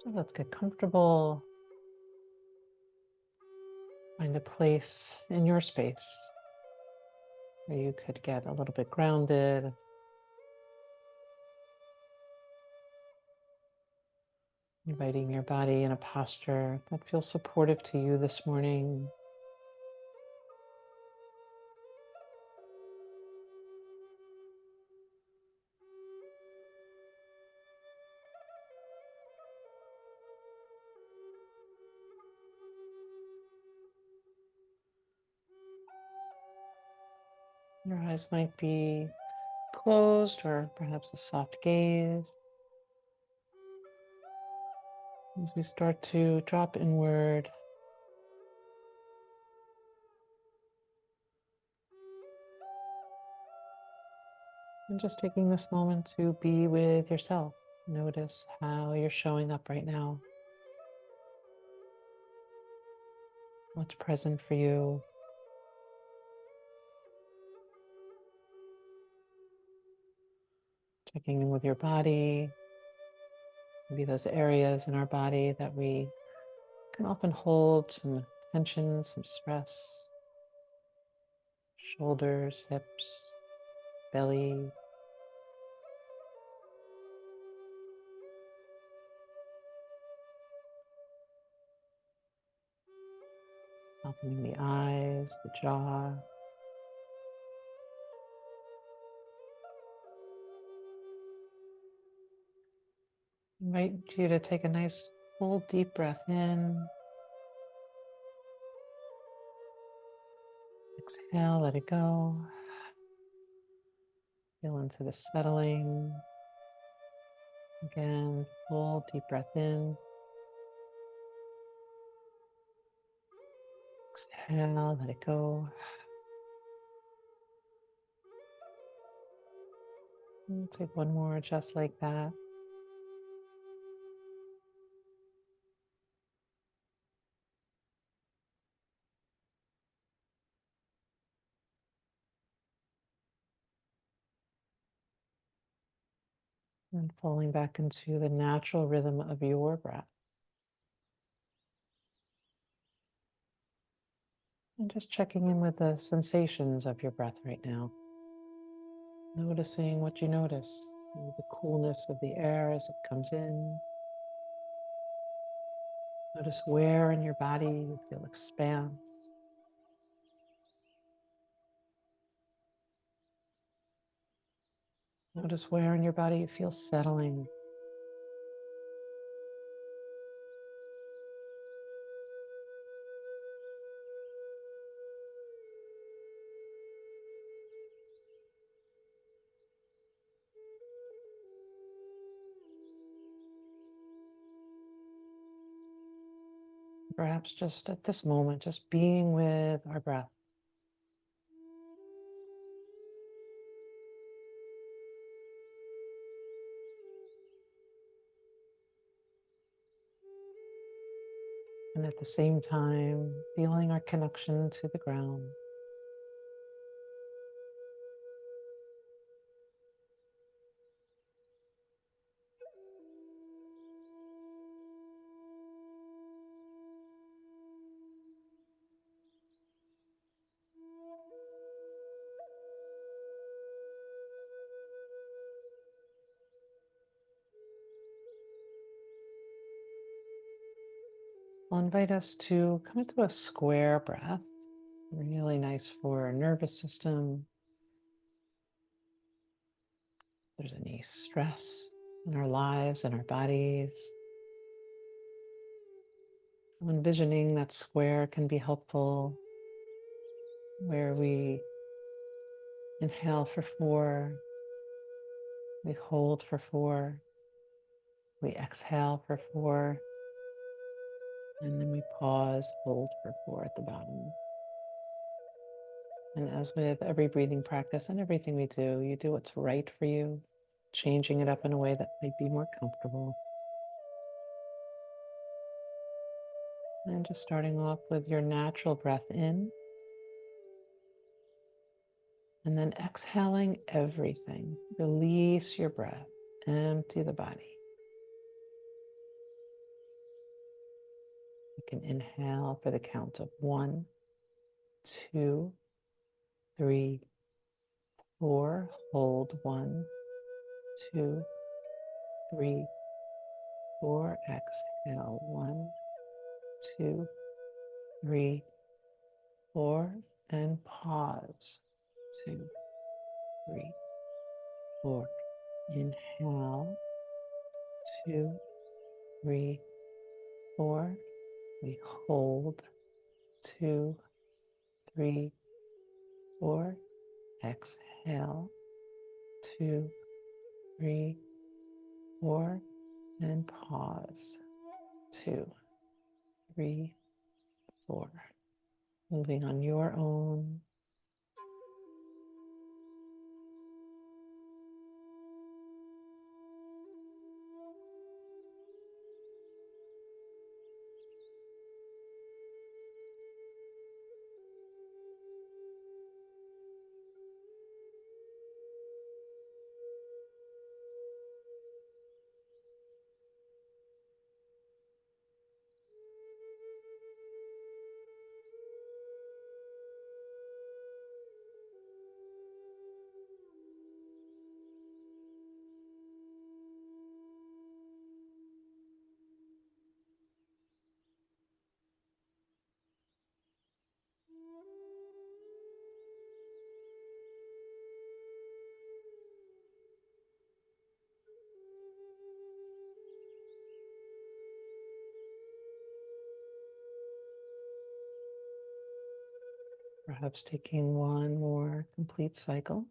So let's get comfortable. Find a place in your space where you could get a little bit grounded, inviting your body in a posture that feels supportive to you this morning. Your eyes might be closed or perhaps a soft gaze as we start to drop inward and just taking this moment to be with yourself. Notice how you're showing up right now, what's present for you. Checking in with your body, maybe those areas in our body that we can often hold some tension, some stress, shoulders, hips, belly, softening the eyes, the jaw. Invite you to take a nice full deep breath in. Exhale, let it go. Feel into the settling. Again, full deep breath in. Exhale, let it go. And take one more just like that. And falling back into the natural rhythm of your breath. And just checking in with the sensations of your breath right now. Noticing what you notice, maybe the coolness of the air as it comes in. Notice where in your body you feel expanse. Notice where in your body you feel settling. Perhaps just at this moment, just being with our breath. And at the same time, feeling our connection to the ground. I'll invite us to come into a square breath. Really nice for our nervous system. If there's any stress in our lives and our bodies. So envisioning that square can be helpful, where we inhale for 4, we hold for 4, we exhale for 4, and then we pause, hold for 4 at the bottom. And as with every breathing practice and everything we do, you do what's right for you, changing it up in a way that might be more comfortable. And just starting off with your natural breath in, and then exhaling everything. Release your breath, empty the body. You can inhale for the count of 1, 2, 3, 4. Hold 1, 2, 3, 4. Exhale 1, 2, 3, 4. And pause 2, 3, 4. Inhale 2, 3, 4. We hold 2, 3, 4. Exhale 2, 3, 4. And pause 2, 3, 4. Moving on your own. Perhaps taking one more complete cycle.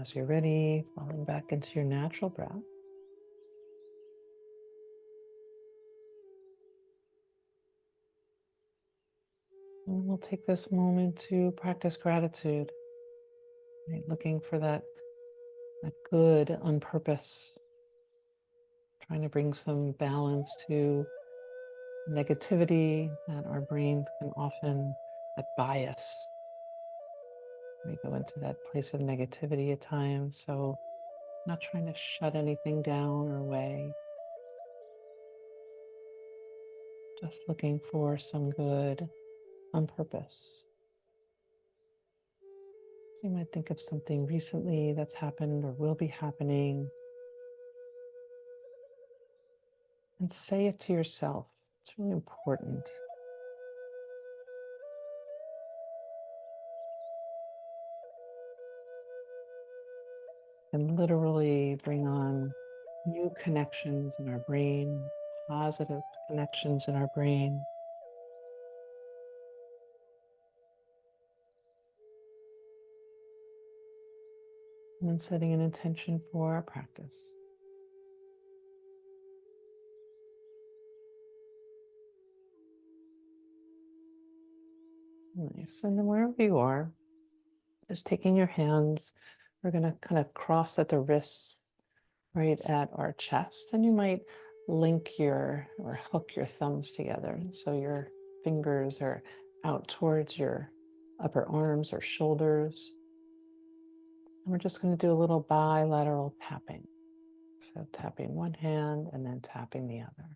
As you're ready, falling back into your natural breath. And we'll take this moment to practice gratitude, right? Looking for that good on purpose, trying to bring some balance to negativity that our brains can often bias. We go into that place of negativity at times. So not trying to shut anything down or away, just looking for some good on purpose. So you might think of something recently that's happened or will be happening, and say it to yourself. It's really important. And literally bring on new connections in our brain, positive connections in our brain. And then setting an intention for our practice. Nice. And then wherever you are, just taking your hands, we're going to kind of cross at the wrists, right at our chest. And you might link or hook your thumbs together. So your fingers are out towards your upper arms or shoulders. And we're just going to do a little bilateral tapping. So tapping one hand and then tapping the other.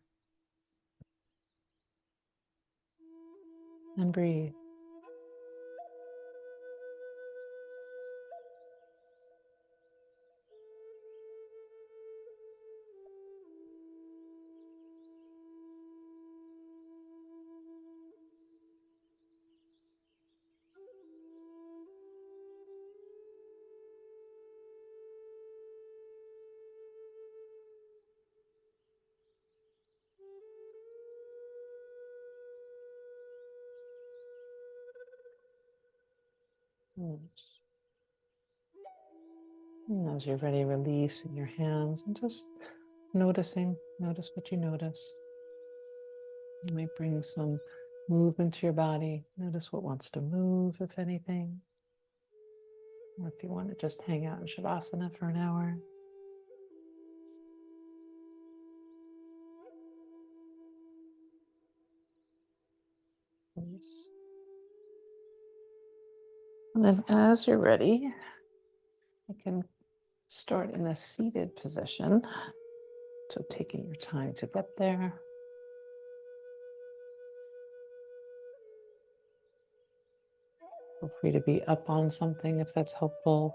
And breathe. Nice. And as you're ready, releasing your hands and just notice what you notice. You might bring some movement to your body. Notice what wants to move, if anything. Or if you want to just hang out in Shavasana for an hour. Nice. And then as you're ready, you can start in a seated position. So taking your time to get there. Feel free to be up on something if that's helpful.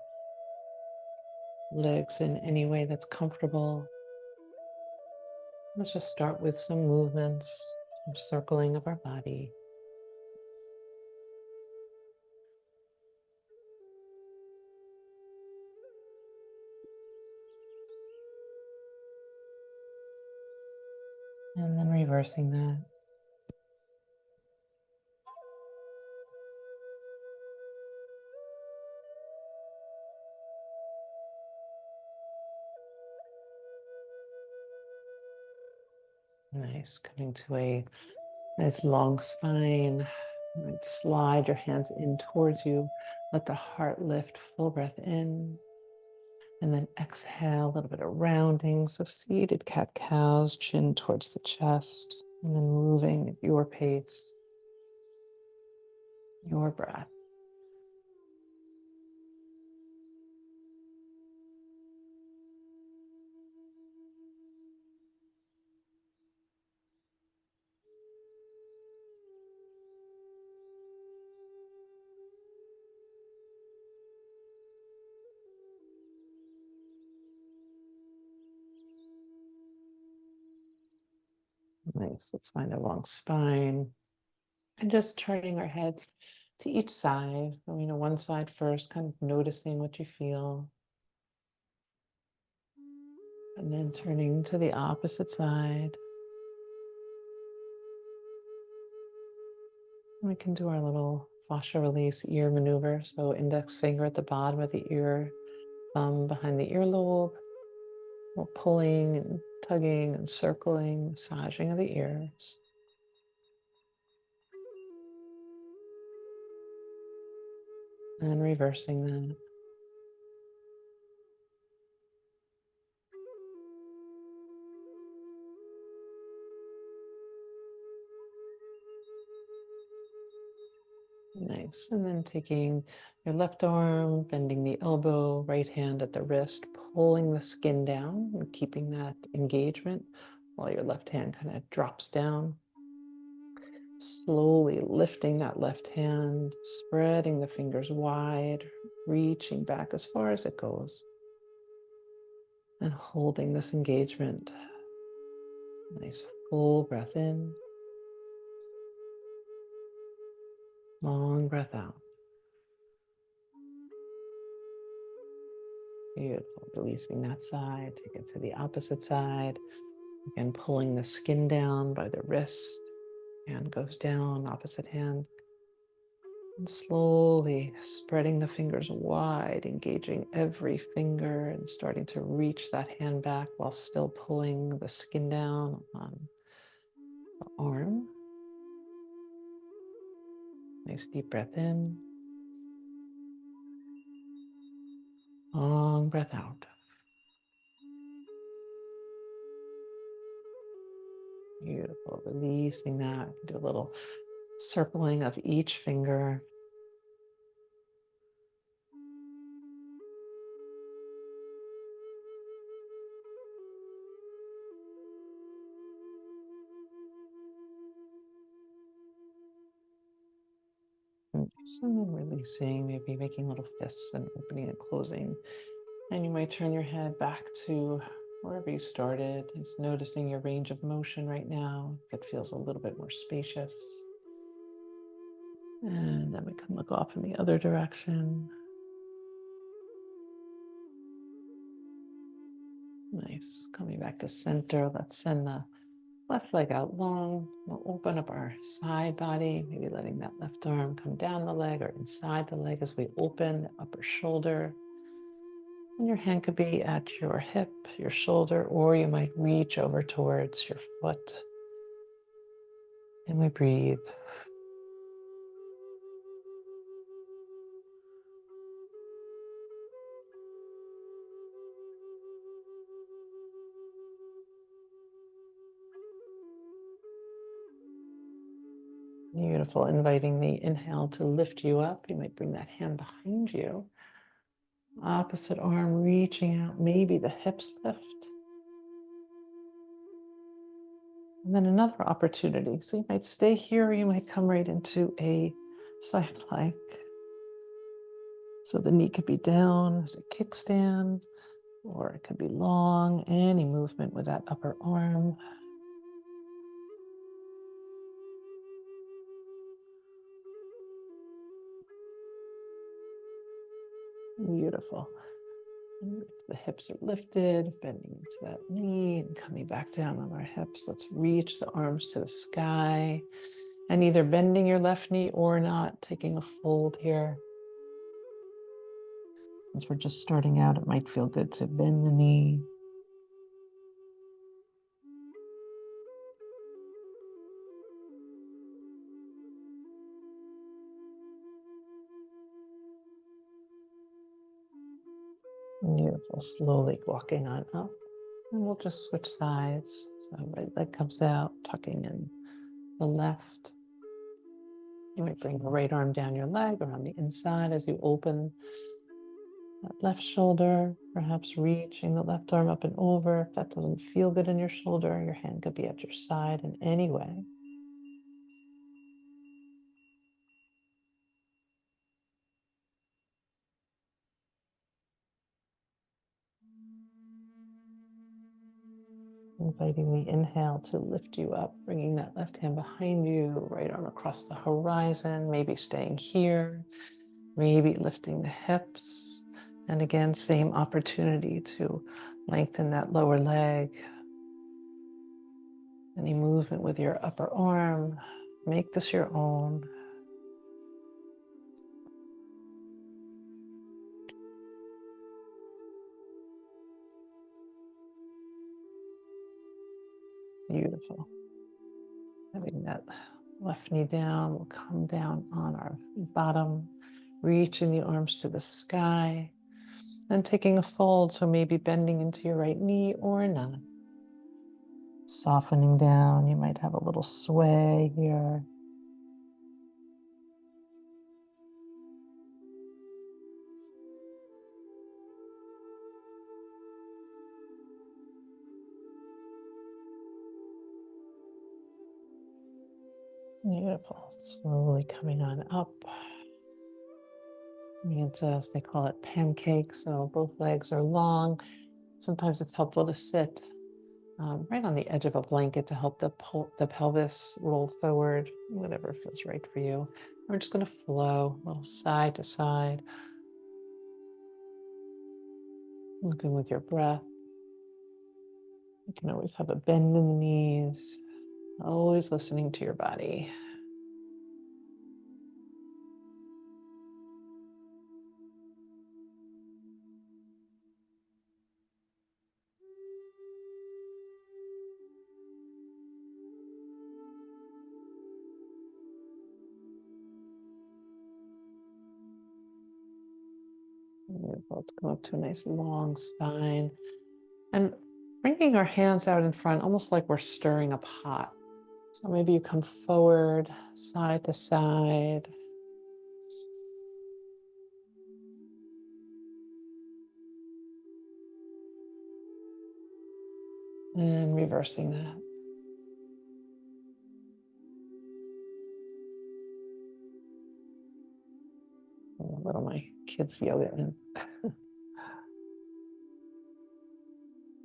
Legs in any way that's comfortable. Let's just start with some movements, some circling of our body. And then reversing that. Nice, coming to a nice long spine. Right, slide your hands in towards you. Let the heart lift, full breath in. And then exhale, a little bit of rounding. So seated cat-cows, chin towards the chest. And then moving at your pace, your breath. Nice. Let's find a long spine. And just turning our heads to each side. One side first, kind of noticing what you feel. And then turning to the opposite side. We can do our little fascia release ear maneuver. So index finger at the bottom of the ear, thumb behind the earlobe. We're pulling and tugging and circling, massaging of the ears. And reversing that. Nice. And then taking your left arm, bending the elbow, right hand at the wrist, pulling the skin down and keeping that engagement while your left hand kind of drops down. Slowly lifting that left hand, spreading the fingers wide, reaching back as far as it goes. And holding this engagement. Nice full breath in. Long breath out. Beautiful. Releasing that side. Take it to the opposite side. Again, pulling the skin down by the wrist. Hand goes down, opposite hand. And slowly spreading the fingers wide, engaging every finger and starting to reach that hand back while still pulling the skin down on the arm. Nice deep breath in. Long breath out. Beautiful. Releasing that. Do a little circling of each finger. And then releasing, maybe making little fists and opening and closing. And you might turn your head back to wherever you started. It's noticing your range of motion right now. If it feels a little bit more spacious. And then we can look off in the other direction. Nice. Coming back to center. Let's send the left leg out long. We'll open up our side body, maybe letting that left arm come down the leg or inside the leg as we open the upper shoulder. And your hand could be at your hip, your shoulder, or you might reach over towards your foot. And we breathe. Beautiful. Inviting the inhale to lift you up. You might bring that hand behind you. Opposite arm reaching out, maybe the hips lift. And then another opportunity. So you might stay here, or you might come right into a side plank. So the knee could be down as a kickstand, or it could be long, any movement with that upper arm. Beautiful. And if the hips are lifted, bending into that knee and coming back down on our hips, let's reach the arms to the sky and either bending your left knee or not, taking a fold here. Since we're just starting out, it might feel good to bend the knee. Beautiful. Slowly walking on up. And we'll just switch sides. So right leg comes out, tucking in the left. You might bring the right arm down your leg or on the inside as you open that left shoulder, perhaps reaching the left arm up and over. If that doesn't feel good in your shoulder, your hand could be at your side in any way. Inviting the inhale to lift you up, bringing that left hand behind you, right arm across the horizon, maybe staying here, maybe lifting the hips. And again, same opportunity to lengthen that lower leg. Any movement with your upper arm, make this your own. Beautiful. Having that left knee down, we'll come down on our bottom, reaching the arms to the sky, and taking a fold, so maybe bending into your right knee or not. Softening down, you might have a little sway here. Beautiful. Slowly coming on up. It's, as they call it, pancake. So both legs are long. Sometimes it's helpful to sit right on the edge of a blanket to help the pelvis roll forward, whatever feels right for you. We're just going to flow a little side to side, looking with your breath. You can always have a bend in the knees, always listening to your body. Beautiful. Let's go up to a nice long spine and bringing our hands out in front, almost like we're stirring a pot. So maybe you come forward, side to side. And reversing that. A little my kids yoga in.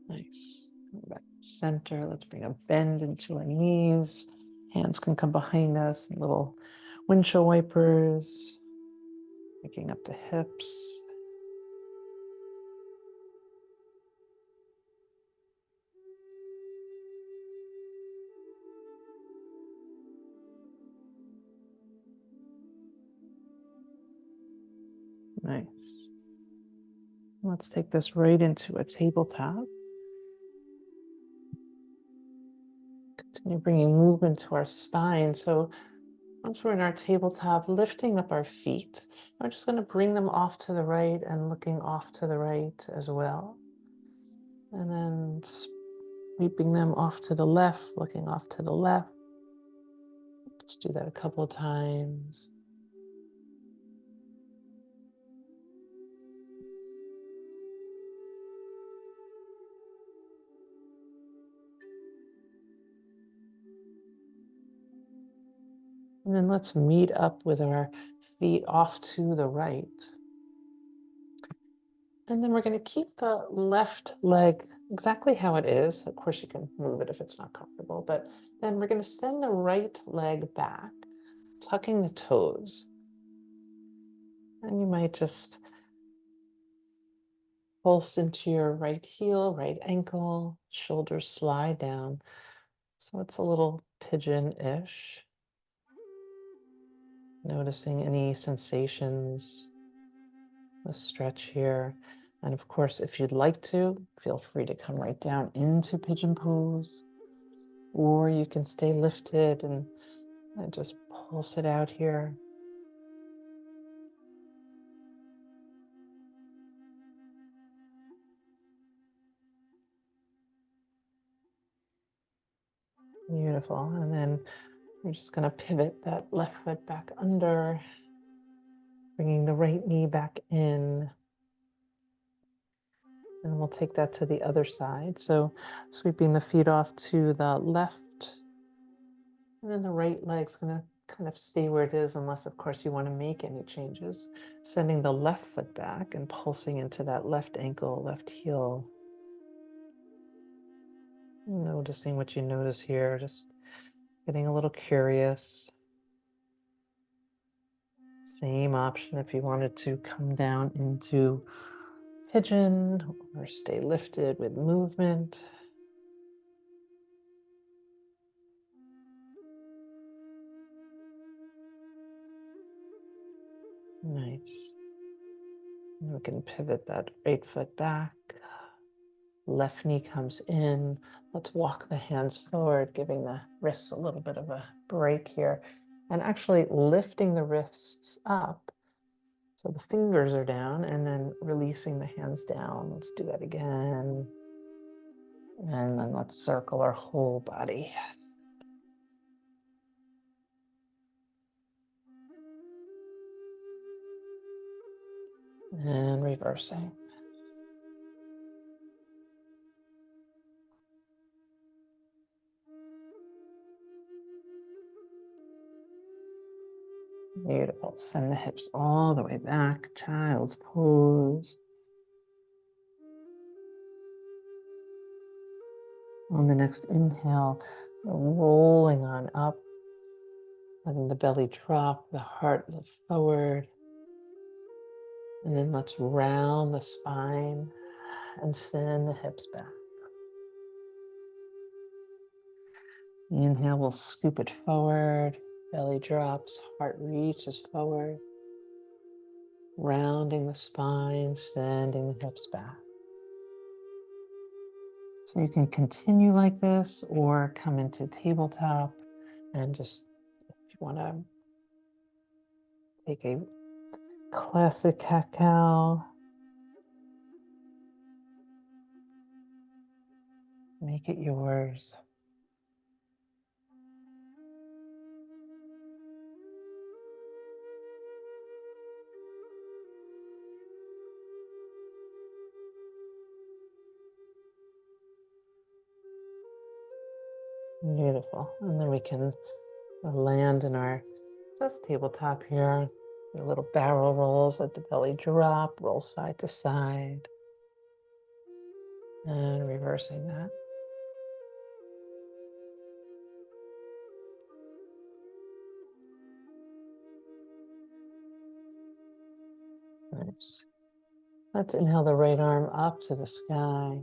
Nice. Come back to center. Let's bring a bend into our knees. Hands can come behind us. Little windshield wipers. Picking up the hips. Nice. Let's take this right into a tabletop. Continue bringing movement to our spine. So once we're in our tabletop, lifting up our feet, we're just going to bring them off to the right and looking off to the right as well. And then sweeping them off to the left, looking off to the left. Just do that a couple of times. And then let's meet up with our feet off to the right. And then we're going to keep the left leg exactly how it is. Of course, you can move it if it's not comfortable, but then we're going to send the right leg back, tucking the toes. And you might just pulse into your right heel, right ankle, shoulders slide down. So it's a little pigeon-ish. Noticing any sensations, the stretch here. And of course, if you'd like to, feel free to come right down into pigeon pose, or you can stay lifted and just pulse it out here. Beautiful. And then we're just going to pivot that left foot back under, bringing the right knee back in. And we'll take that to the other side. So sweeping the feet off to the left. And then the right leg's going to kind of stay where it is, unless, of course, you want to make any changes. Sending the left foot back and pulsing into that left ankle, left heel. Noticing what you notice here, just getting a little curious. Same option if you wanted to come down into pigeon or stay lifted with movement. Nice. And we can pivot that right foot back. Left knee comes in. Let's walk the hands forward, giving the wrists a little bit of a break here. And actually lifting the wrists up. So the fingers are down and then releasing the hands down. Let's do that again. And then let's circle our whole body. And reversing. Beautiful. Send the hips all the way back. Child's pose. On the next inhale, rolling on up, letting the belly drop, the heart lift forward. And then let's round the spine and send the hips back. Inhale, we'll scoop it forward. Belly drops, heart reaches forward. Rounding the spine, sending the hips back. So you can continue like this or come into tabletop and just, if you want to take a classic cat-cow, make it yours. Beautiful. And then we can land in our just tabletop here. Your little barrel rolls, let the belly drop, roll side to side. And reversing that. Nice. Let's inhale the right arm up to the sky.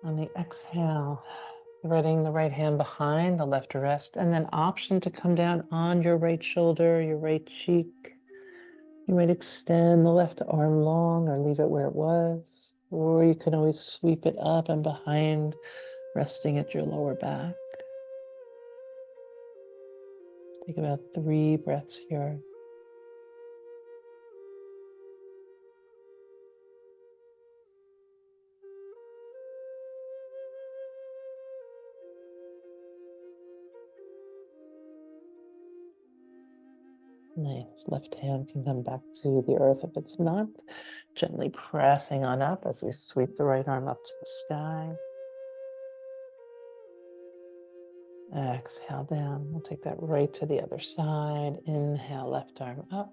On the exhale, threading the right hand behind the left wrist, and then option to come down on your right shoulder, your right cheek. You might extend the left arm long or leave it where it was, or you can always sweep it up and behind, resting at your lower back. Take about 3 breaths here. Nice. Left hand can come back to the earth if it's not. Gently pressing on up as we sweep the right arm up to the sky. Exhale down. We'll take that right to the other side. Inhale, left arm up.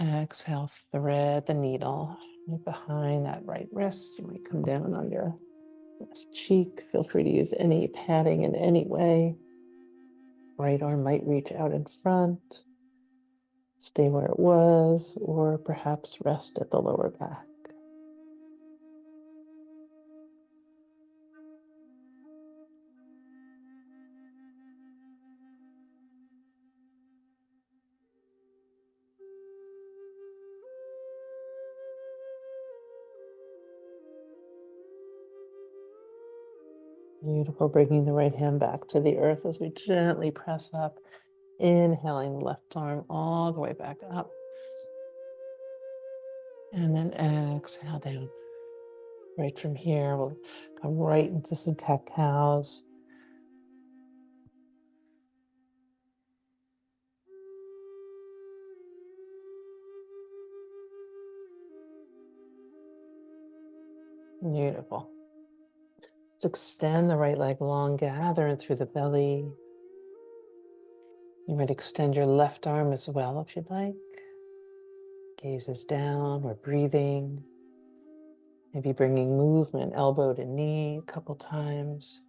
Exhale, thread the needle right behind that right wrist. You might come down on your left cheek. Feel free to use any padding in any way. Right arm might reach out in front. Stay where it was, or perhaps rest at the lower back. Beautiful. Bringing the right hand back to the earth as we gently press up. Inhaling the left arm all the way back up. And then exhale down. Right from here, we'll come right into some cat-cows. Beautiful. Let's extend the right leg long, gather in through the belly. You might extend your left arm as well if you'd like. Gaze is down, we're breathing. Maybe bringing movement, elbow to knee a couple times.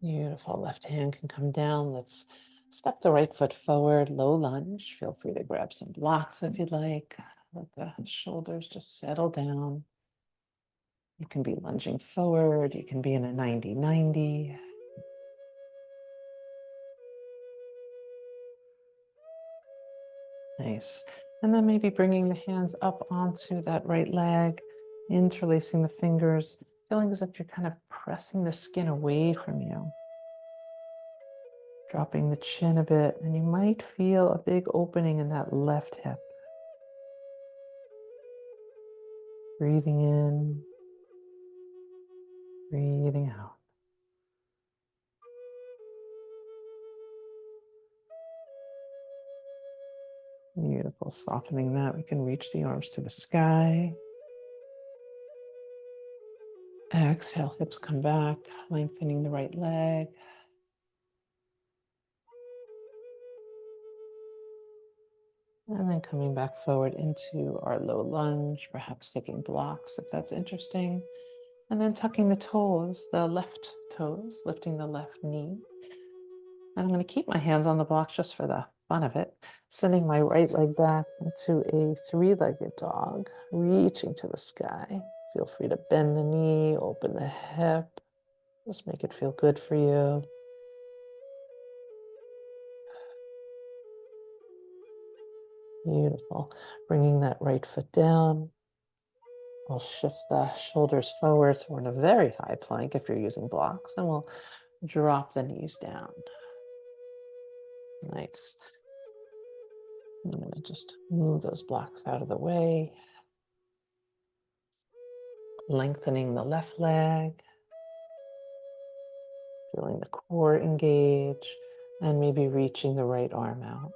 Beautiful. Left hand can come down. Let's step the right foot forward, low lunge. Feel free to grab some blocks if you'd like. Let the shoulders just settle down. You can be lunging forward. You can be in a 90-90. Nice. And then maybe bringing the hands up onto that right leg, interlacing the fingers, feeling as if you're kind of pressing the skin away from you. Dropping the chin a bit, and you might feel a big opening in that left hip. Breathing in, breathing out. Beautiful. Softening that, we can reach the arms to the sky. Exhale, hips come back, lengthening the right leg. And then coming back forward into our low lunge, perhaps taking blocks if that's interesting. And then tucking the toes, the left toes, lifting the left knee. And I'm going to keep my hands on the blocks just for the fun of it. Sending my right leg back into a three-legged dog, reaching to the sky. Feel free to bend the knee, open the hip. Just make it feel good for you. Beautiful. Bringing that right foot down. We'll shift the shoulders forward, so we're in a very high plank if you're using blocks, and we'll drop the knees down. Nice. I'm going to just move those blocks out of the way. Lengthening the left leg. Feeling the core engage, and maybe reaching the right arm out.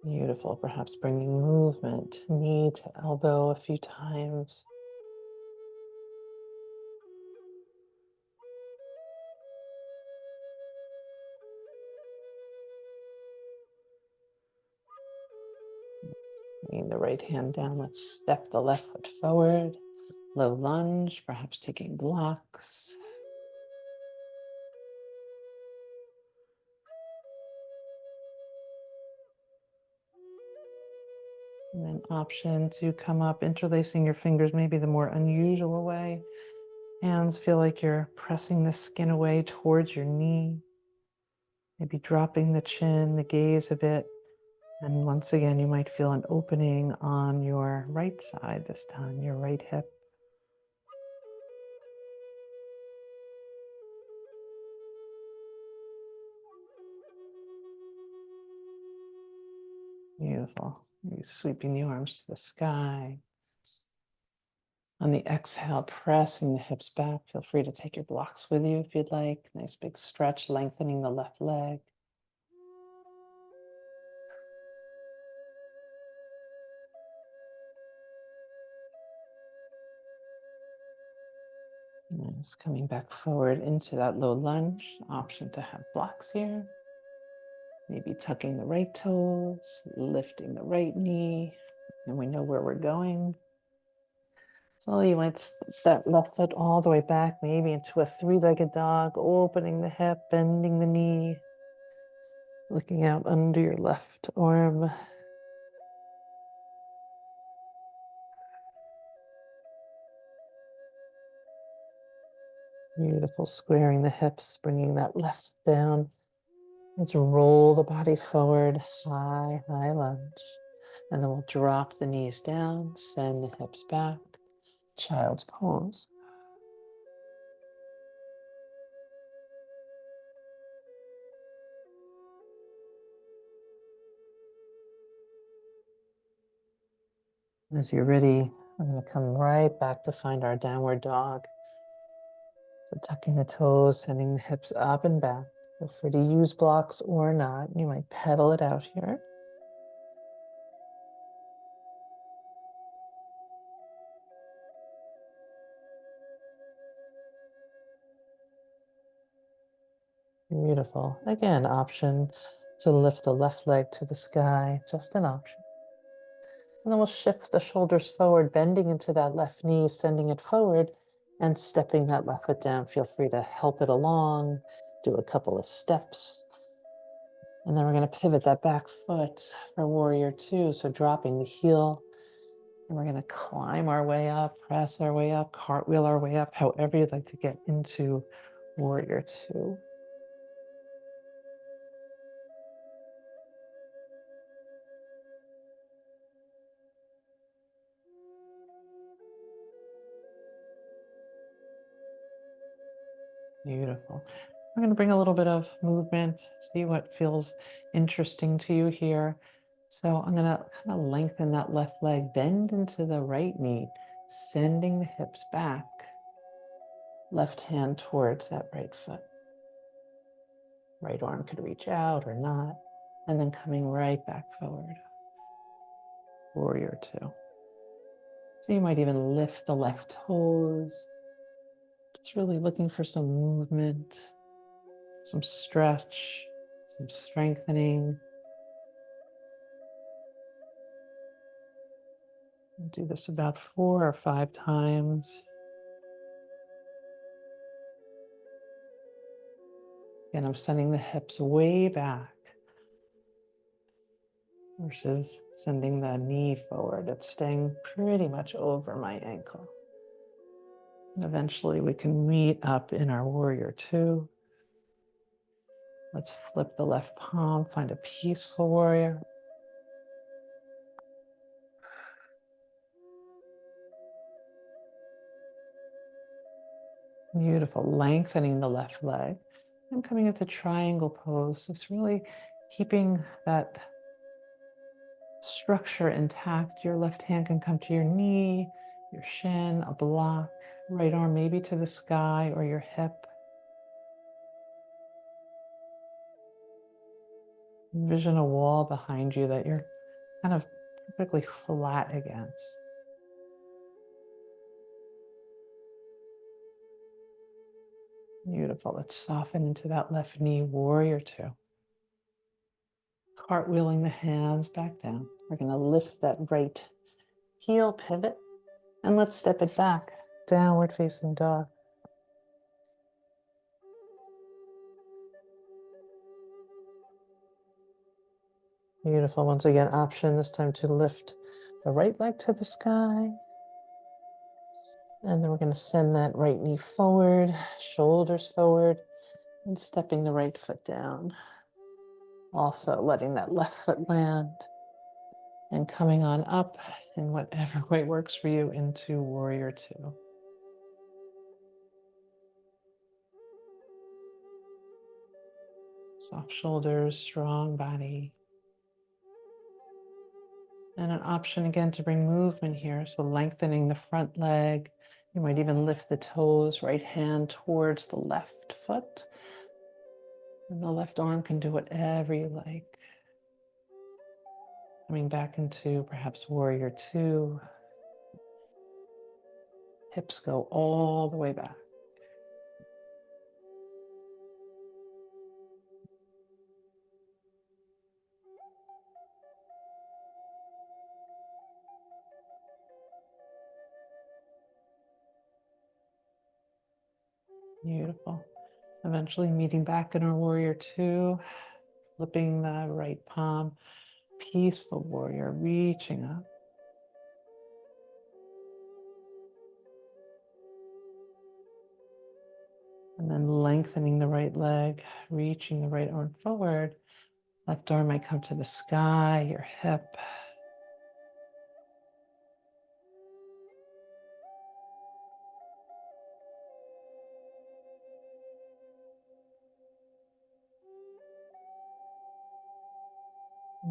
Beautiful. Perhaps bringing movement, knee to elbow a few times. Bringing the right hand down, let's step the left foot forward. Low lunge, perhaps taking blocks. And then option to come up, interlacing your fingers, maybe the more unusual way. Hands feel like you're pressing the skin away towards your knee. Maybe dropping the chin, the gaze a bit. And once again, you might feel an opening on your right side this time, your right hip. Beautiful. Maybe sweeping the arms to the sky. On the exhale, pressing the hips back. Feel free to take your blocks with you if you'd like. Nice big stretch, lengthening the left leg. Nice. Coming back forward into that low lunge. Option to have blocks here. Maybe tucking the right toes, lifting the right knee, and we know where we're going. So you might step that left foot all the way back, maybe into a three-legged dog, opening the hip, bending the knee, looking out under your left arm. Beautiful, squaring the hips, bringing that left down. Let's roll the body forward, high, high lunge. And then we'll drop the knees down, send the hips back, child's pose. As you're ready, we're going to come right back to find our downward dog. So tucking the toes, sending the hips up and back. Feel free to use blocks or not. You might pedal it out here. Beautiful. Again, option to lift the left leg to the sky, just an option. And then we'll shift the shoulders forward, bending into that left knee, sending it forward and stepping that left foot down. Feel free to help it along, do a couple of steps. And then we're going to pivot that back foot for warrior two. So dropping the heel, and we're going to climb our way up, press our way up, cartwheel our way up, however you'd like to get into warrior two. Beautiful. We're going to bring a little bit of movement, see what feels interesting to you here. So I'm going to kind of lengthen that left leg, bend into the right knee, sending the hips back, left hand towards that right foot. Right arm could reach out or not, and then coming right back forward. Warrior two. So you might even lift the left toes. Just really looking for some movement, some stretch, some strengthening. We'll do this about 4 or 5 times. Again, I'm sending the hips way back versus sending the knee forward. It's staying pretty much over my ankle. And eventually we can meet up in our warrior two. Let's flip the left palm, find a peaceful warrior. Beautiful, lengthening the left leg and coming into triangle pose. It's really keeping that structure intact. Your left hand can come to your knee, your shin, a block, right arm maybe to the sky or your hip. Envision a wall behind you that you're kind of perfectly flat against. Beautiful. Let's soften into that left knee, warrior two. Cartwheeling the hands back down. We're going to lift that right heel, pivot, and let's step it back. Downward facing dog. Beautiful. Once again, option this time to lift the right leg to the sky. And then we're going to send that right knee forward, shoulders forward, and stepping the right foot down. Also letting that left foot land and coming on up in whatever way works for you into warrior two. Soft shoulders, strong body. And an option again to bring movement here. So lengthening the front leg. You might even lift the toes, right hand towards the left foot. And the left arm can do whatever you like. Coming back into perhaps warrior two. Hips go all the way back. Beautiful. Eventually meeting back in our warrior two, flipping the right palm, peaceful warrior, reaching up. And then lengthening the right leg, reaching the right arm forward. Left arm might come to the sky, your hip.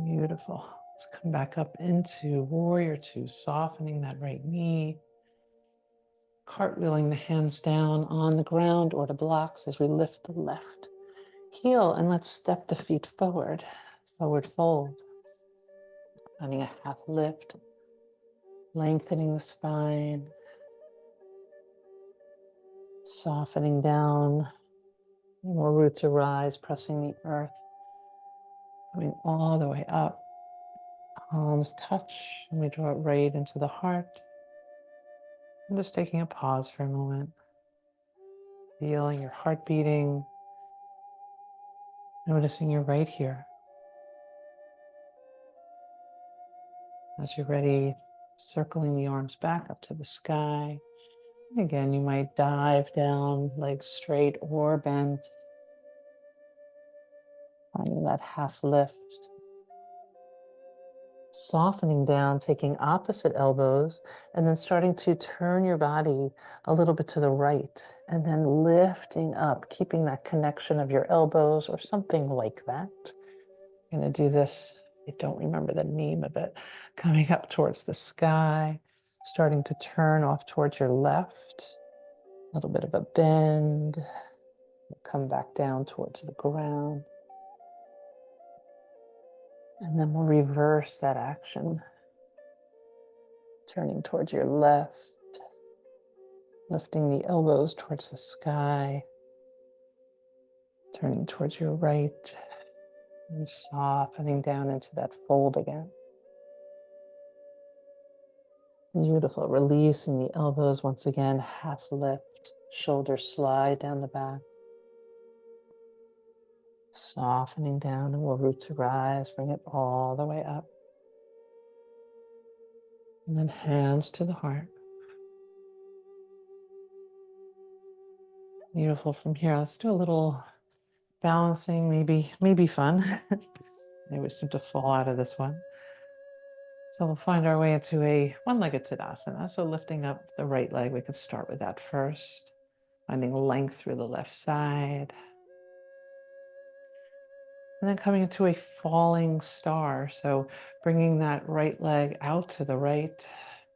Beautiful. Let's come back up into warrior two, softening that right knee. Cartwheeling the hands down on the ground or to blocks as we lift the left heel, and let's step the feet forward, forward fold. Finding a half lift, lengthening the spine, softening down, more root to rise, pressing the earth, coming all the way up. Palms touch, and we draw it right into the heart. And just taking a pause for a moment, feeling your heart beating, noticing you're right here. As you're ready, circling the arms back up to the sky. And again, you might dive down, legs straight or bent. Finding that half lift. Softening down, taking opposite elbows, and then starting to turn your body a little bit to the right, and then lifting up, keeping that connection of your elbows or something like that. I'm going to do this. I don't remember the name of it. Coming up towards the sky, starting to turn off towards your left. A little bit of a bend. Come back down towards the ground. And then we'll reverse that action. Turning towards your left. Lifting the elbows towards the sky. Turning towards your right. And softening down into that fold again. Beautiful. Releasing the elbows once again, half lift. Shoulders slide down the back. Softening down, and we'll root to rise, bring it all the way up. And then hands to the heart. Beautiful. From here, let's do a little balancing, maybe fun. I always seem to fall out of this one. So we'll find our way into a one-legged Tadasana. So lifting up the right leg, we could start with that first. Finding length through the left side. And then coming into a falling star. So bringing that right leg out to the right.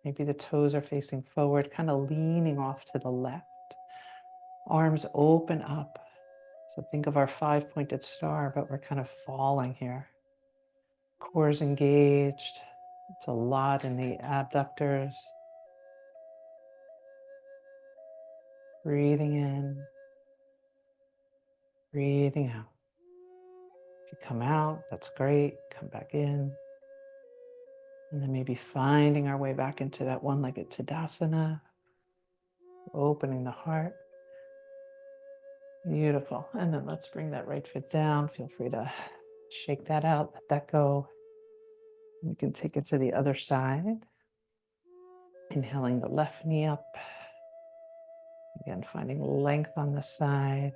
Maybe the toes are facing forward, kind of leaning off to the left. Arms open up. So think of our 5-pointed star, but we're kind of falling here. Core is engaged. It's a lot in the abductors. Breathing in, breathing out. If you come out, that's great. Come back in. And then maybe finding our way back into that one-legged Tadasana. Opening the heart. Beautiful. And then let's bring that right foot down. Feel free to shake that out, let that go. We can take it to the other side. Inhaling the left knee up. Again, finding length on the side.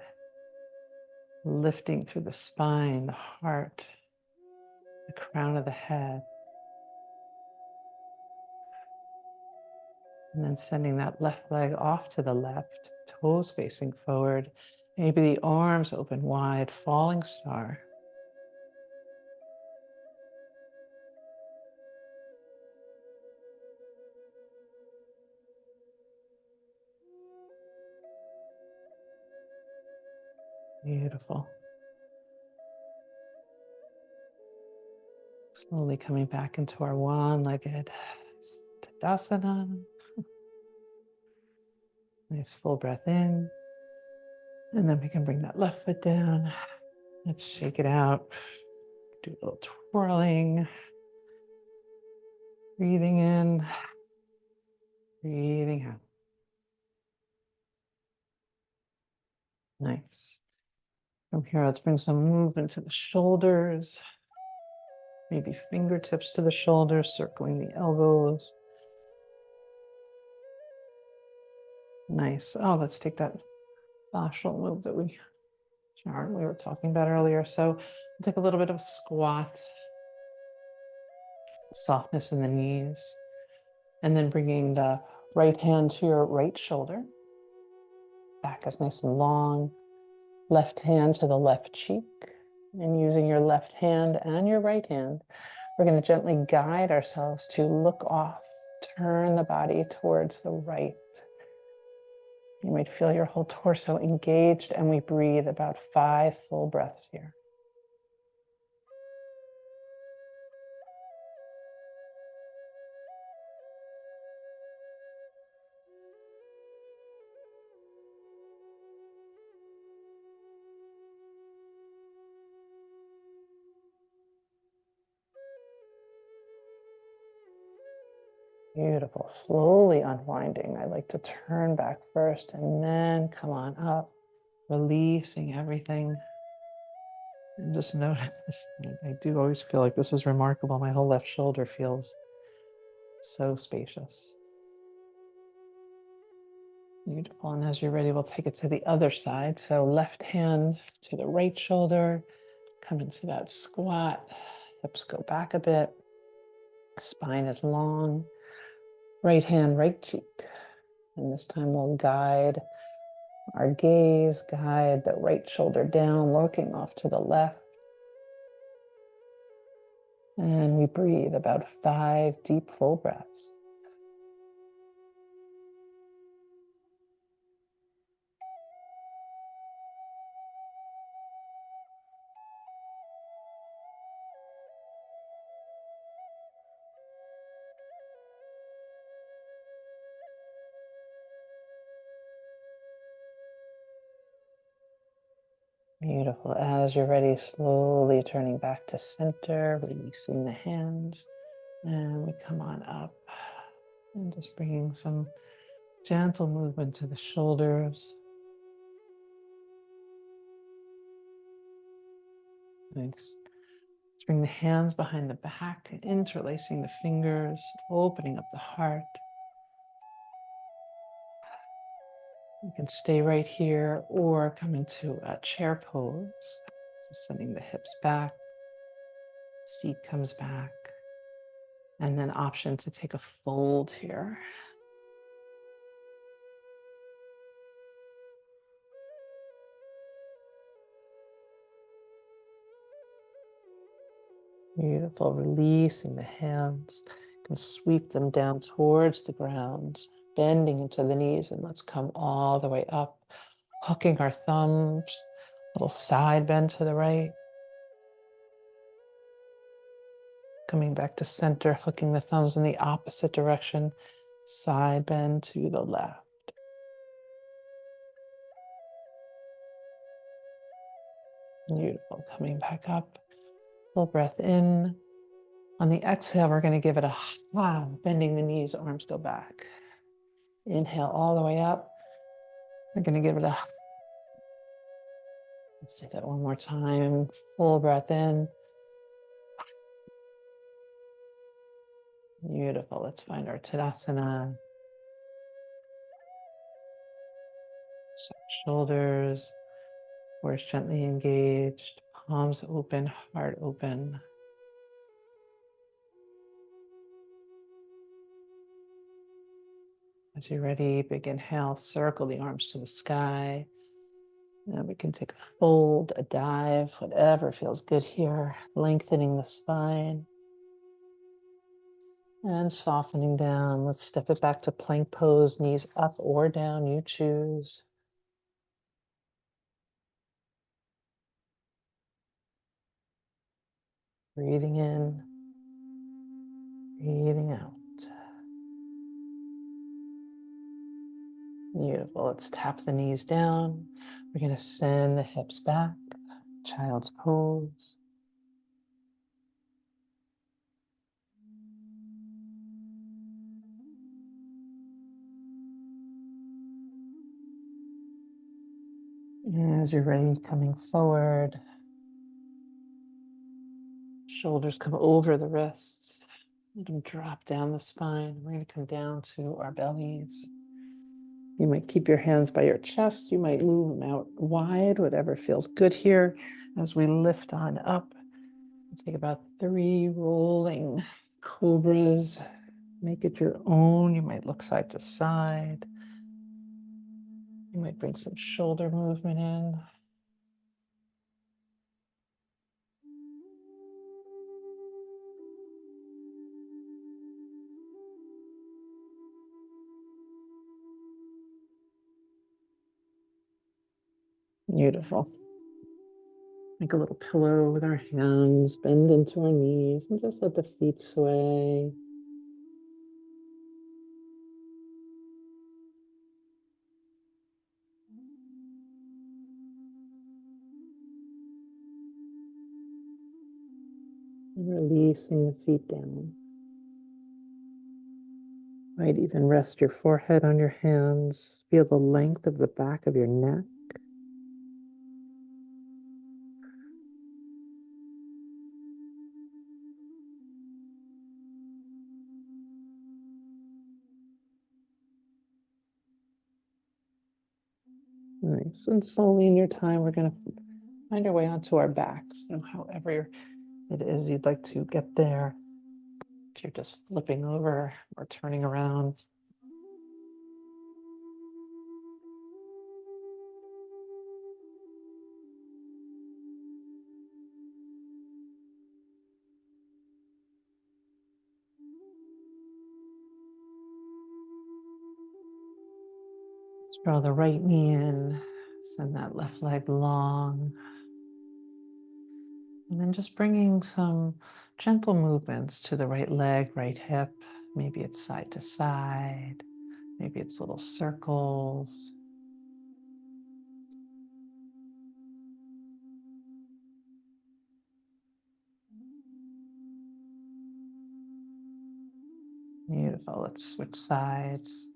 Lifting through the spine, the heart, the crown of the head. And then sending that left leg off to the left, toes facing forward. Maybe the arms open wide, falling star. Beautiful. Slowly coming back into our one-legged Tadasana. Nice full breath in. And then we can bring that left foot down. Let's shake it out. Do a little twirling. Breathing in. Breathing out. Nice. From here, let's bring some movement to the shoulders. Maybe fingertips to the shoulders, circling the elbows. Nice. Oh, let's take that fascial move that we were talking about earlier. So we'll take a little bit of a squat, softness in the knees, and then bringing the right hand to your right shoulder. Back is nice and long. Left hand to the left cheek. And using your left hand and your right hand, we're going to gently guide ourselves to look off, turn the body towards the right. You might feel your whole torso engaged, and we breathe about 5 full breaths here. Beautiful. Slowly unwinding. I like to turn back first and then come on up, releasing everything. And just notice, I do always feel like this is remarkable. My whole left shoulder feels so spacious. Beautiful. And as you're ready, we'll take it to the other side. So left hand to the right shoulder, come into that squat. Hips go back a bit. Spine is long. Right hand, right cheek. And this time we'll guide our gaze, guide the right shoulder down, looking off to the left. And we breathe about 5 deep, full breaths. Beautiful. As you're ready, slowly turning back to center, releasing the hands. And we come on up and just bringing some gentle movement to the shoulders. Nice. Let's bring the hands behind the back, interlacing the fingers, opening up the heart. You can stay right here or come into a chair pose. So sending the hips back, seat comes back, and then option to take a fold here. Beautiful. Releasing the hands. You can sweep them down towards the ground, bending into the knees, and let's come all the way up, hooking our thumbs, little side bend to the right. Coming back to center, hooking the thumbs in the opposite direction, side bend to the left. Beautiful. Coming back up, full breath in. On the exhale, we're going to give it a bending the knees, arms go back. Inhale all the way up. We're going to give it a let's do that one more time. Full breath in. Beautiful. Let's find our Tadasana. Shoulders, chest gently engaged, palms open, heart open. As you're ready, big inhale, circle the arms to the sky. Now we can take a fold, a dive, whatever feels good here, lengthening the spine. And softening down, let's step it back to plank pose, knees up or down, you choose. Breathing in, breathing out. Beautiful. Let's tap the knees down. We're going to send the hips back, child's pose. As you're ready, coming forward, shoulders come over the wrists. Let them drop down the spine. We're going to come down to our bellies. You might keep your hands by your chest. You might move them out wide, whatever feels good here. As we lift on up, take about 3 rolling cobras. Make it your own. You might look side to side. You might bring some shoulder movement in. Beautiful. Make a little pillow with our hands, bend into our knees, and just let the feet sway. And releasing the feet down. Might even rest your forehead on your hands. Feel the length of the back of your neck. Nice. And slowly in your time, we're going to find our way onto our backs. So however it is you'd like to get there. If you're just flipping over or turning around. Let's draw the right knee in, send that left leg long. And then just bringing some gentle movements to the right leg, right hip. Maybe it's side to side. Maybe it's little circles. Beautiful. Let's switch sides.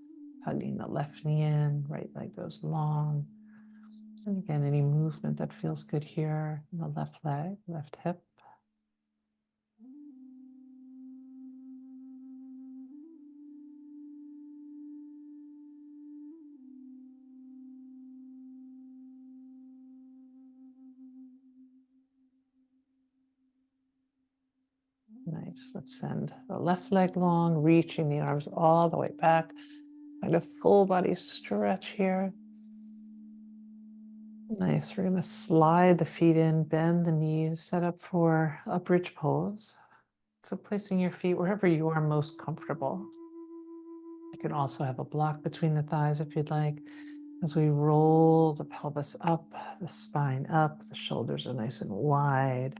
Hugging the left knee in, right leg goes long. And again, any movement that feels good here in the left leg, left hip. Nice. Let's send the left leg long, reaching the arms all the way back. Find a full body stretch here. Nice. We're going to slide the feet in, bend the knees, set up for a bridge pose. So placing your feet wherever you are most comfortable. You can also have a block between the thighs if you'd like. As we roll the pelvis up, the spine up, the shoulders are nice and wide.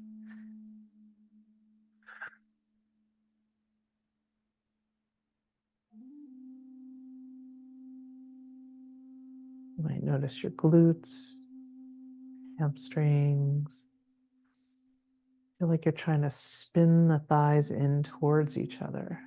You might notice your glutes, hamstrings. Feel like you're trying to spin the thighs in towards each other.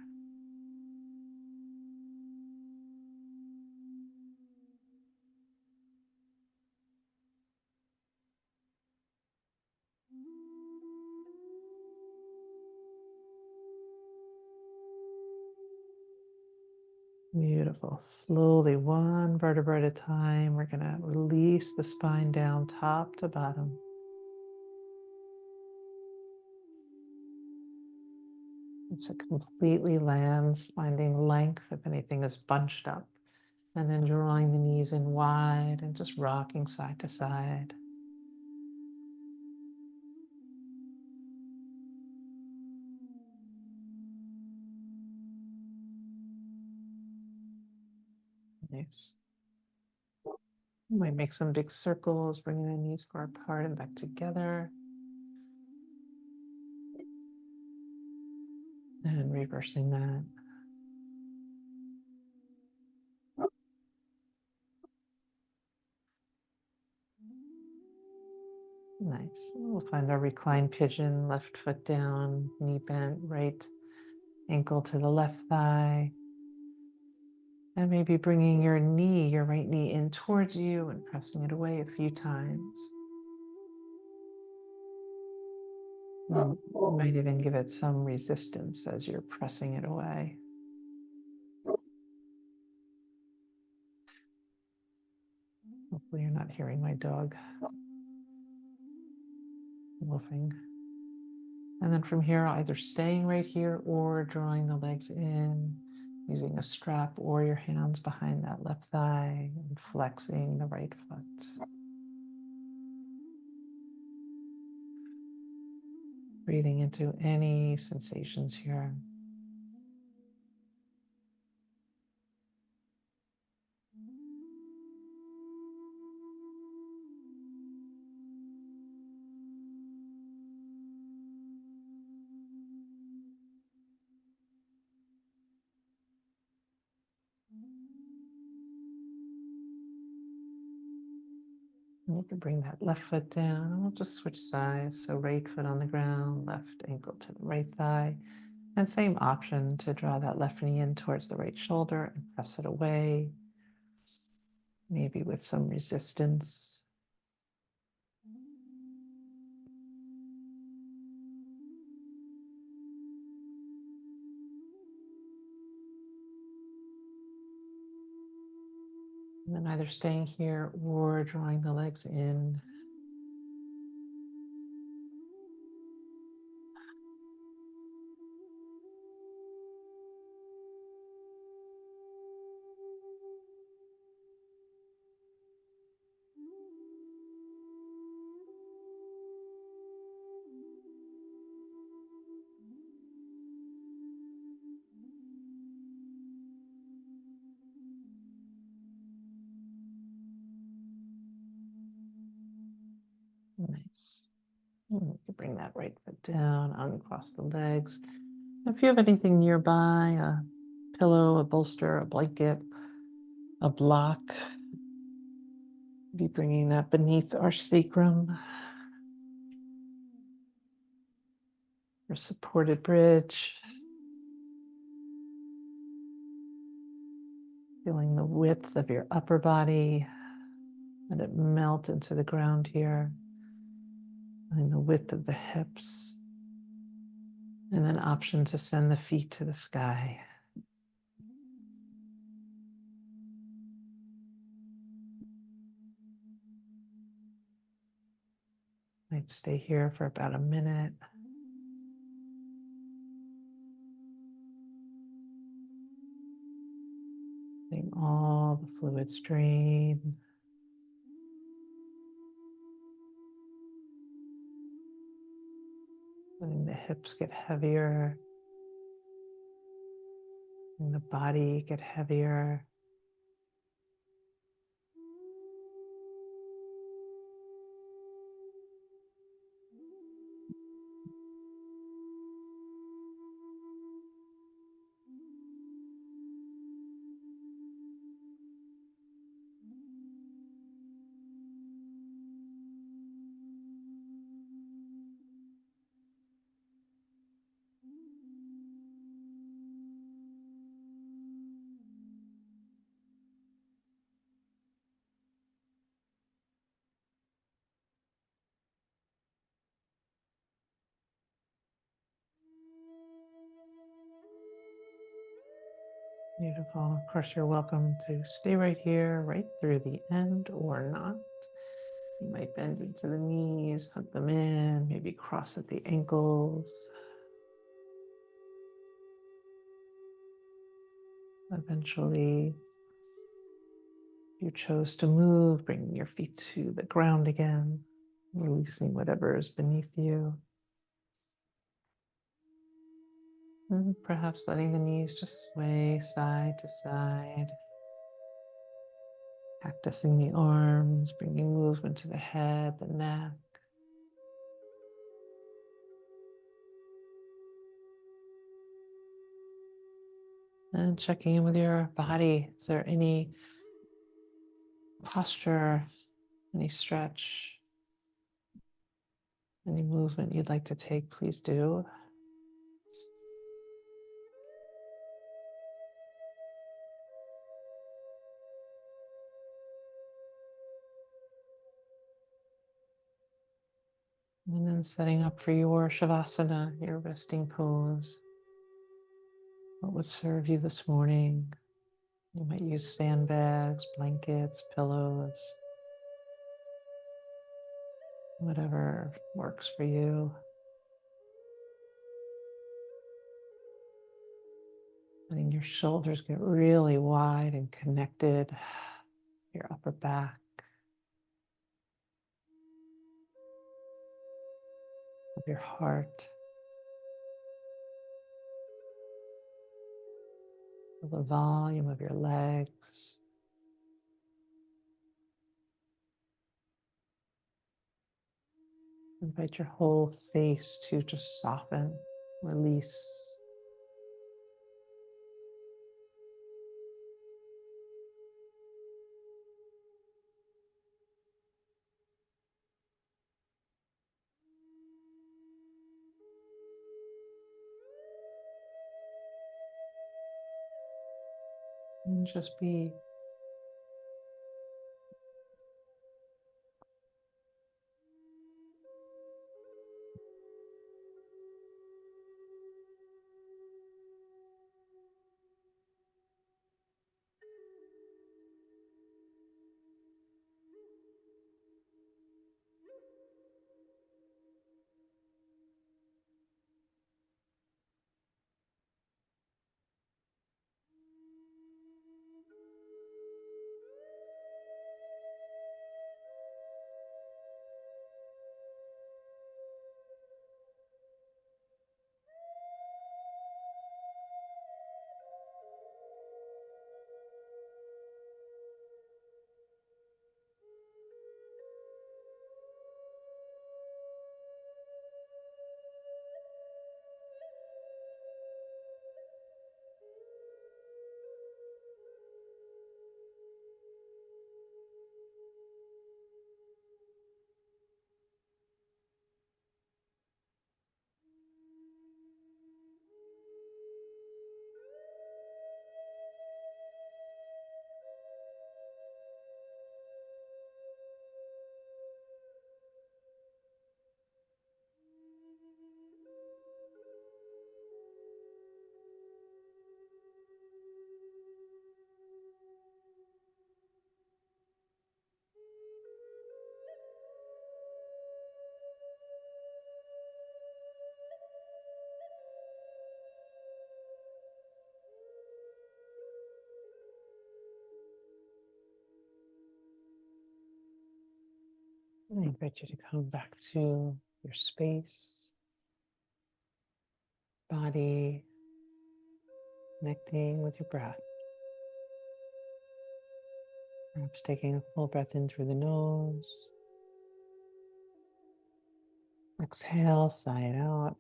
Beautiful. Slowly, one vertebra at a time, we're going to release the spine down top to bottom. It's a completely lands, finding length if anything is bunched up. And then drawing the knees in wide and just rocking side to side. Nice. You might make some big circles, bringing the knees far apart and back together. reversing that. Nice. We'll find our reclined pigeon, left foot down, knee bent, right ankle to the left thigh. And maybe bringing your right knee in towards you and pressing it away a few times. You might even give it some resistance as you're pressing it away. Hopefully you're not hearing my dog woofing. And then from here, either staying right here or drawing the legs in, using a strap or your hands behind that left thigh and flexing the right foot. Breathing into any sensations here. And you can bring that left foot down and we'll just switch sides. So right foot on the ground, left ankle to the right thigh. And same option to draw that left knee in towards the right shoulder and press it away, maybe with some resistance. And then either staying here or drawing the legs in. Nice. You can bring that right foot down, uncross the legs. If you have anything nearby, a pillow, a bolster, a blanket, a block, be bringing that beneath our sacrum. Your supported bridge. Feeling the width of your upper body. Let it melt into the ground here. Feeling the width of the hips. And then option to send the feet to the sky. Might stay here for about a minute. Letting all the fluids drain. Letting the hips get heavier. And the body get heavier. Beautiful. Of course, you're welcome to stay right here, right through the end or not. You might bend into the knees, hug them in, maybe cross at the ankles. Eventually, if you chose to move, bringing your feet to the ground again, releasing whatever is beneath you. And perhaps letting the knees just sway side to side. Cactusing the arms, bringing movement to the head, the neck. And checking in with your body. Is there any posture, any stretch, any movement you'd like to take? Please do. And then setting up for your Shavasana, your resting pose. What would serve you this morning? You might use sandbags, blankets, pillows, whatever works for you. Letting your shoulders get really wide and connected, your upper back, of your heart, the volume of your legs. Invite your whole face to just soften, release. And just be. I invite you to come back to your space, body, connecting with your breath. Perhaps taking a full breath in through the nose. Exhale, sigh it out.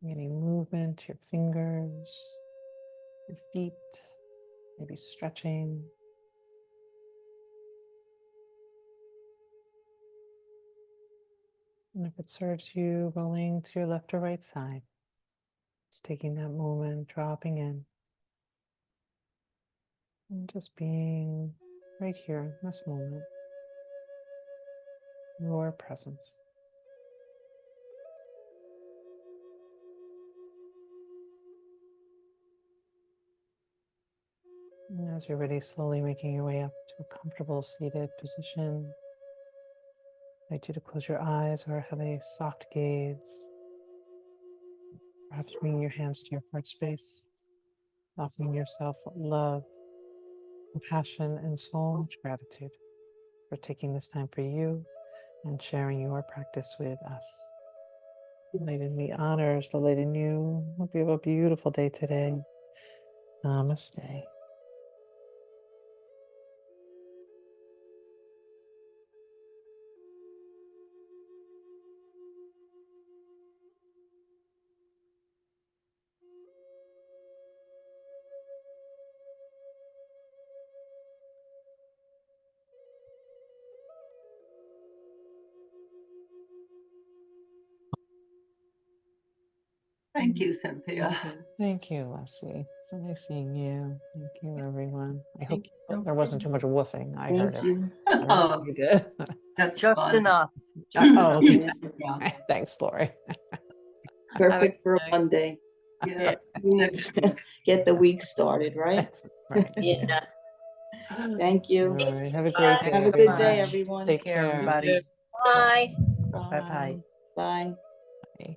Any movement to your fingers, your feet, maybe stretching. And if it serves you, rolling to your left or right side. Just taking that moment, dropping in. And just being right here in this moment. Your presence. And as you're ready, slowly making your way up to a comfortable seated position. I invite you to close your eyes or have a soft gaze. Perhaps bringing your hands to your heart space, offering yourself love, compassion, and so much gratitude for taking this time for you and sharing your practice with us. Light in me honors the light in you. Hope you have a beautiful day today. Namaste. Thank you, Cynthia. Thank you, Leslie. So nice seeing you. Thank you, everyone. I hope you. there wasn't too much woofing. I heard Thank it. you. I don't know if you did. That's Just fun. enough. Just Oh, enough. okay. Yeah. Thanks, Lori. Perfect for a Okay. Monday. Yeah. See you next week. Get the week started, right? Right. Yeah. Thank you. All right. Have a great day. Have a so good much. day, everyone. Take Care, care. everybody. Bye. Bye-bye. Bye. Bye.